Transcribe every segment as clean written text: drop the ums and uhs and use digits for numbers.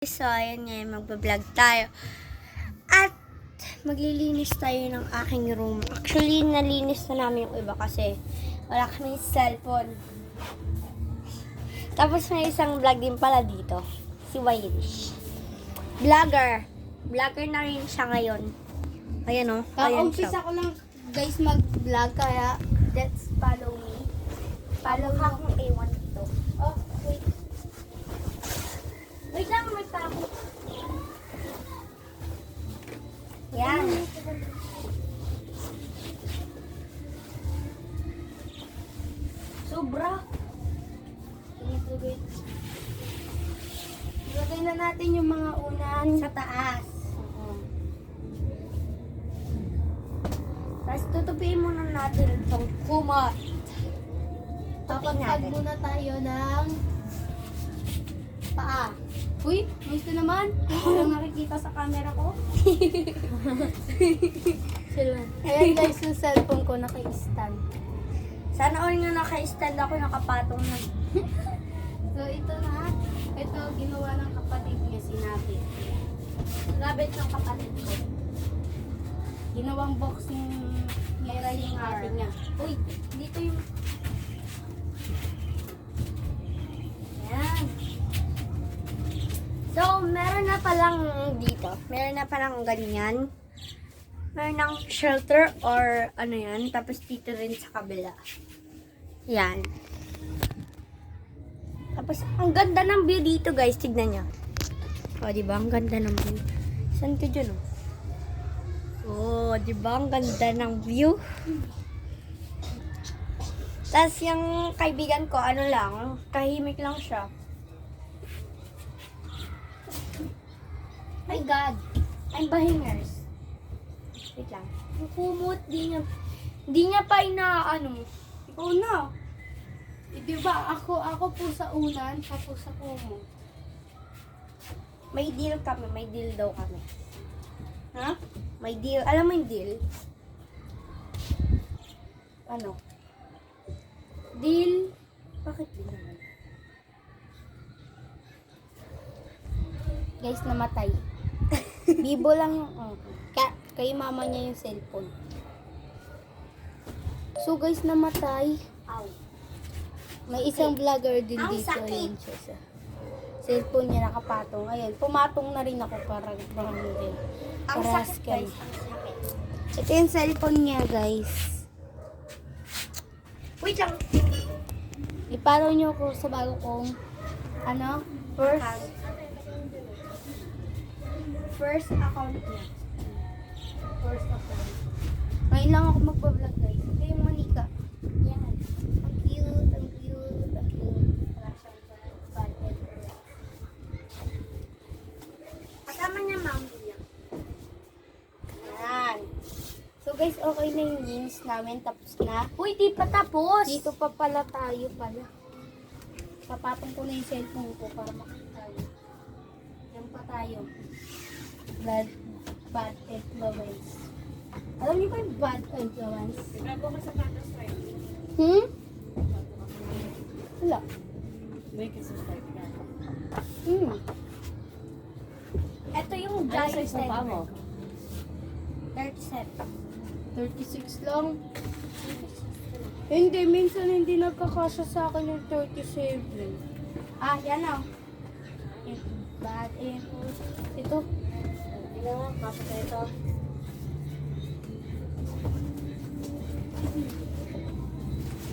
So, ayan ngayon, magbablog tayo. At, maglilinis tayo ng aking room. Actually, nalinis na namin yung iba kasi wala kaming cellphone. Tapos, may isang vlog din pala dito. Si Wayrish. Vlogger. Vlogger na rin siya ngayon. Ayan o. Ayan siya. Umpisa ko lang guys mag-vlog kaya let's follow me. Follow ka kung A1 dito. Oh, wait. Wait lang, may tapo. Yan. Sobra. Ilagay na natin yung mga unan Sa taas. Tapos tutupiin muna natin itong kumot. Tupin Papagpag natin. muna tayo ng paa. Uy, gusto naman. Walang nakikita sa camera ko. Ayan guys, yung cellphone ko naka-stand. Sana all nga naka-stand ako, nakapatong na. So ito na. Ito ginawa ng kapatid niya, sinabi. Nabit ng kapatid ko. Ginawang boxing niya yung ate niya. Uy, dito yung... Ayan. So, meron na palang dito. Meron na palang ganyan. Meron ng shelter or ano yan. Tapos dito rin sa kabila. Yan. Tapos, ang ganda ng view dito guys. Tignan nyo. O, diba? Ang ganda ng view. Saan ka dyan, oh? Oh, diba? Ang ganda ng view. Tapos, yung kaibigan ko, ano lang, tahimik lang siya. My God. I'm bahingers. Wait lang. Yung kumot, di niya pa inaano. Ikaw na. Eh, diba, ako po sa unan, ako sa kumo. May deal kami, may deal daw kami. Ha? May deal. Alam mo yung deal? Ano? Deal? Bakit deal naman? Guys, namatay. Bibo lang yung, kay mama niya yung cellphone. So guys, namatay. Ow. May isang vlogger din Ang dito. sakit. Ayun siya sa cellphone niya nakapatong. Ayun, pumatong na rin ako para baka hindi. Ang Para sakit scam. guys. Ang sakit. Ito yung cellphone niya, guys. Wait lang. I-follow niyo ako sa bago kong First account niya. first account. Ngayon lang ako magpa-vlog, guys. Ito yung manika. Yan. Ang cute, ang cute, ang cute. Wala siyang bad influence. Kasama niya mami niya. Yan. So guys, okay na yung jeans namin. Tapos na. Uy, di pa tapos. Dito pa pala tayo pala. Papatong ko na yung cellphone ko para makita tayo. Yan pa tayo. Bad influence. Alam niyo ba yung bad influence? Bago ka sa patas tayo. Wala. May kasubscribe ka. Ito yung Ano giant size ng paa mo? 37. 36 lang. Hindi, minsan hindi nagkakasya sa akin yung 37. Ah, yan o. Bad influence. Ito. Tingnan mo, pasok na ito.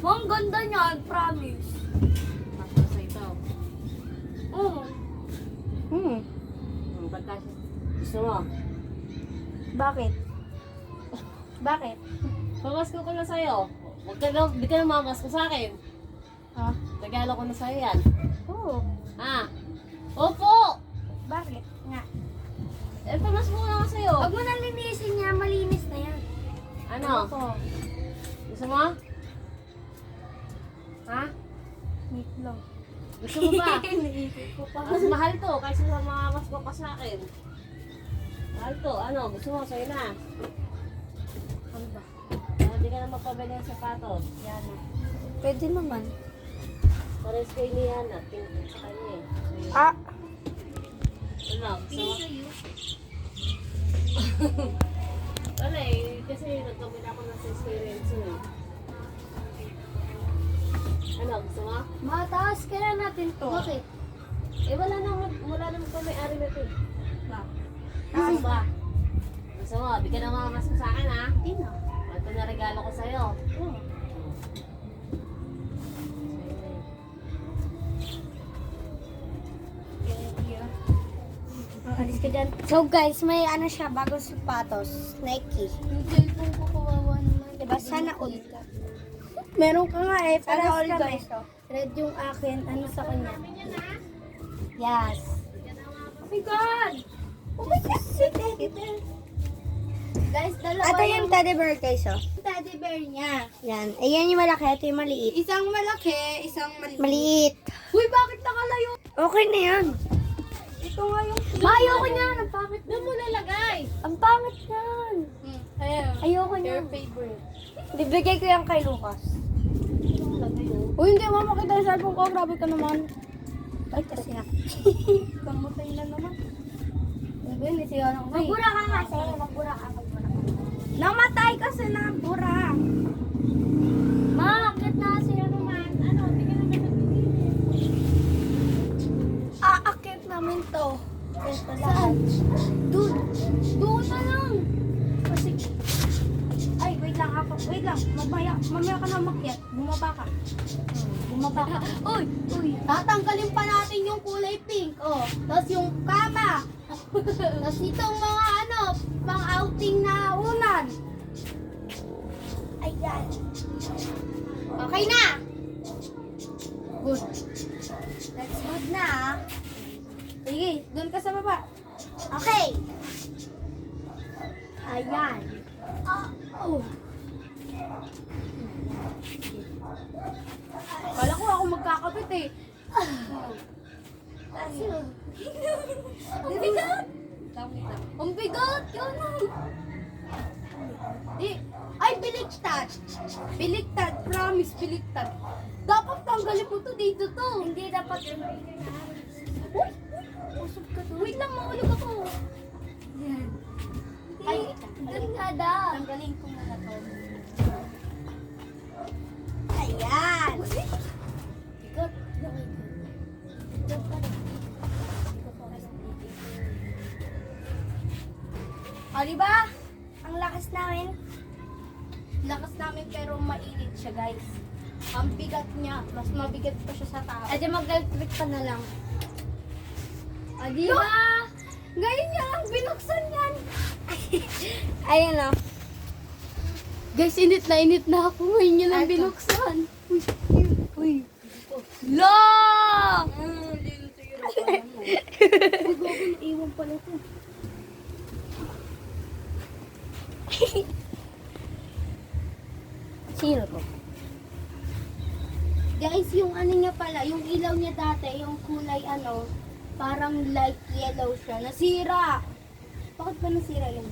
Ang ganda niya, I promise. Pasok na sa ito. Oo. Pagkasya. Gusto mo? Bakit? Bakit? Pamasko ko na sa'yo. Huwag ka na, di ka na mamasko sa akin. Ha? Regalo ko na sa'yo yan. Oo. Ah. Opo! Bakit? Nga. Eh, pamasko ko na ako sa'yo. Huwag mo nang linisin niya, malinis na yan. Ano? Ko. Gusto mo? Ha? Wait lang. Gusto mo ba? Naisip ko pa. Mas mahal to kaysa sa mga masko ka sa akin. Mahal to. Ano? Gusto mo? Sa'yo na. Ano ba? Hindi ka na magpabili ng sapatos. Yan na. Pwede naman. Pares kay ni Hana. Tingin sa kanya eh. Ah, Ano, gusto mo? Sa'yo. Wala eh, kasi nagkamit ako ng experience eh. Ano, gusto mo? Mataas kaya natin to. Bakit? Eh wala naman pa may-ari na ito eh. Ba? Gusto ba? Gusto mo, bigyan ng mga mas mo sa akin ha? Hindi na. Ito na regalo ko sa'yo. Oh. Alis ka dyan. So guys, may ano siya, bagong sapatos. Nike. Yung cellphone ko kawawa naman. Diba? Sana all ka. Meron ka nga eh. Para all Sana all kami. ka. Red yung akin, ano sa kanya? Yes. Oh my God! Oh my God! Guys, dalawa Ito yung teddy bear guys oh. teddy bear niya. Yan. Ayan yung malaki. Ito yung maliit. Isang malaki, isang maliit. Maliit. Uy, bakit nakalayo? Okay na yan. Ito nga yung... Ayoko niyan. Ang pangit. Doon mo nalagay. Ang pangit yan. Ayun. Ayoko Your niyan. favorite. Bibigay ko yan kay Lucas. Uy, hindi mo makita yung cellphone ko. Grabe ka naman. Ay, kasi ha. Kamatay na naman. Ano yun? Isiyan ako. Magbura ka kasi. Magbura ka. Namatay kasi na bura. Bakit na sila naman? Ano? Tingnan naman Aakit namin to. Ito Saan? Doon. Doon na lang. Kasi... Ay, wait lang ako. Wait lang. Mamaya ka na umakyat. Bumaba ka. Bumaba ka. Uy! Uy! Tatanggalin pa natin yung kulay pink. Oh. Tapos yung kama. Tapos itong mga ano, pang outing na unan. Ayan. Okay na. Good. Let's move na ah. Sige, doon ka sa baba. Okay. Ayan. Oh. Kala ko ako magkakapit eh. Ang bigat! Ang bigat! Yun ang... Di. Ay, biligtad! Biligtad, promise, biligtad. Dapat tanggalin mo to dito to. Hindi dapat Uy! Usap ka to. Wait lang, mahulog ako. Yan. Ay, galing nga daw. Tanggalin ko muna to. Ayan. Bigat. Bigat pa rin. O, diba? Ang lakas namin. Lakas namin pero mainit siya, guys. Ang bigat niya. Mas mabigat pa siya sa tao. Adi mag-electric pa na lang. O, diba? Ngayon niya lang binuksan yan. Ayan o. Guys, init na ako. Ngayon niya lang Eto. binuksan. Uy. Uy. La! Uy, gago, naiwan pala ito. Sino to? Guys, yung ano niya pala, yung ilaw niya dati, yung kulay ano, parang light yellow siya. Nasira! Bakit ba nasira yun?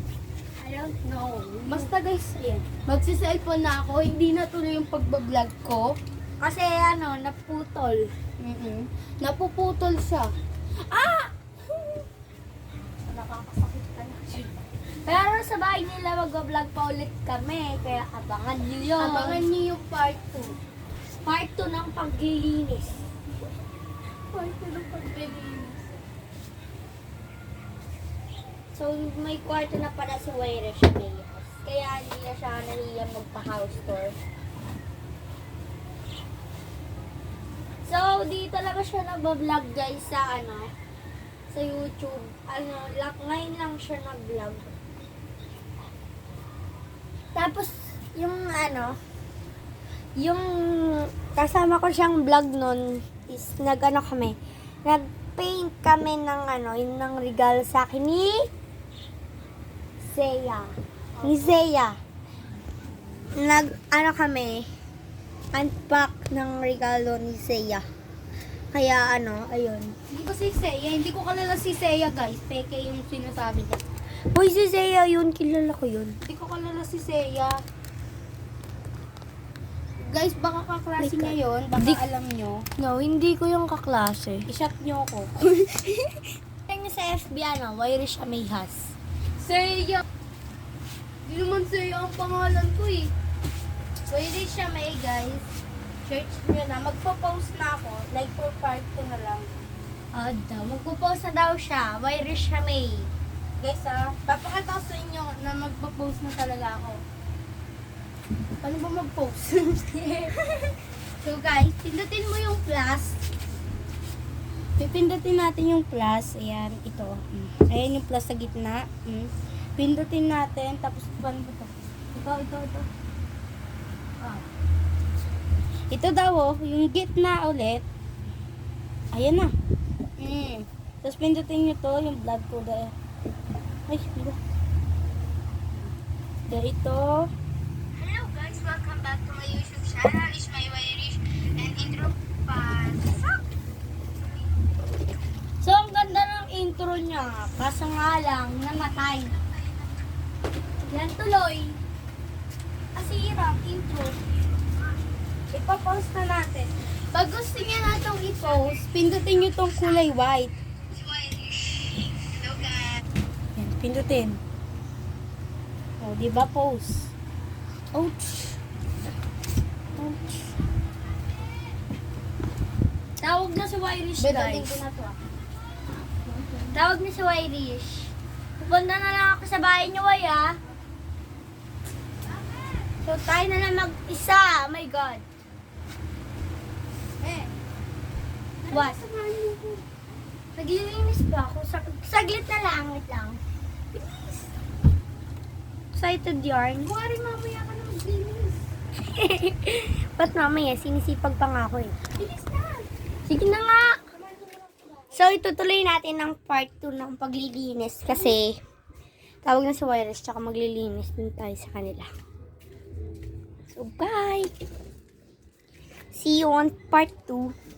I don't know. Basta guys, yan. Magsiselfone na ako, hindi na tuloy yung pagbablog ko. Kasi ano, naputol. Napuputol siya. Ah! Nakakasakit ka na. Pero sa bahay nila mag-vlog pa ulit kami. Kaya abangan nyo yun. Abangan niyo yung part 2. Part 2 ng paglilinis. Part 2 ng paglilinis. So, may kwarto na pala si Wairish Reyes. Kaya hindi na siya nahiya magpa-house tour. So, di talaga siya nag-vlog guys sa ano, sa YouTube. Ngayon lang siya nag-vlog. Tapos, yung ano, yung kasama ko siyang vlog nun is nag-ano kami, nag-paint kami ng ano, yun ng regalo sa akin ni Zeya. Ni Zeya. Nag-ano kami, unpack ng regalo ni Zeya. Kaya ano, ayun. Hindi ko si Seiya, hindi ko kalala si Seiya guys. Peke yung sinasabi niya. Uy, si Zeya yun, kilala ko yun. Hindi ko kalala si Seiya. Guys, baka kaklase Like, niya yun. Baka di- alam nyo. No, hindi ko yung kaklase. I-shot nyo ako. Tingnan sa FB, Irish Amehas. Seiya. Di naman Seiya ang pangalan ko eh. Irish Ameh, guys. Search nyo na. Magpo-post na ako. Like for part 2 na lang. Daw. Magpo-post na daw siya. Irish Ameh. Guys papakita ko sa inyo na magpo-post na talaga ako. Paano ba mag-post? So guys, pindutin mo yung plus. Pipindutin natin yung plus. Ayan, ito. Ayan yung plus sa gitna. Pindutin natin. Tapos paano ba ito? Ito. Ah. Ito daw yung gitna ulit. Ayan na. Tapos pindutin nyo to, yung vlog ko dahil. Ay, hindi. Dahil ito. Hello guys, welcome back to my YouTube channel. It's my Irish and intro pasok. So, ang ganda ng intro niya. Kaso nga lang, namatay. Yan tuloy. Asira ang intro. Ipapost na natin. Pag gusto niya na itong i-post, pindutin nyo itong kulay white. It's Irish. Hello guys. Yan, pindutin. O, diba post? Ouch. Tawag na si Irish, Bedaling guys. ko na to Tawag na si Irish. Pupunta na lang ako sa bahay niyo, So, tayo na lang mag-isa. Oh my God. What? Naglilinis pa ako. Saglit na lang. Wait lang. Bilis. Excited yarn. Kuwari mamaya ka na maglinis. Ba't mamaya? Sinisipag pa nga ako eh. Bilis na. Sige na nga. So, itutuloy natin ang part 2 ng paglilinis kasi tawag na si Irish tsaka maglilinis din tayo sa kanila. So, bye! See you on part 2.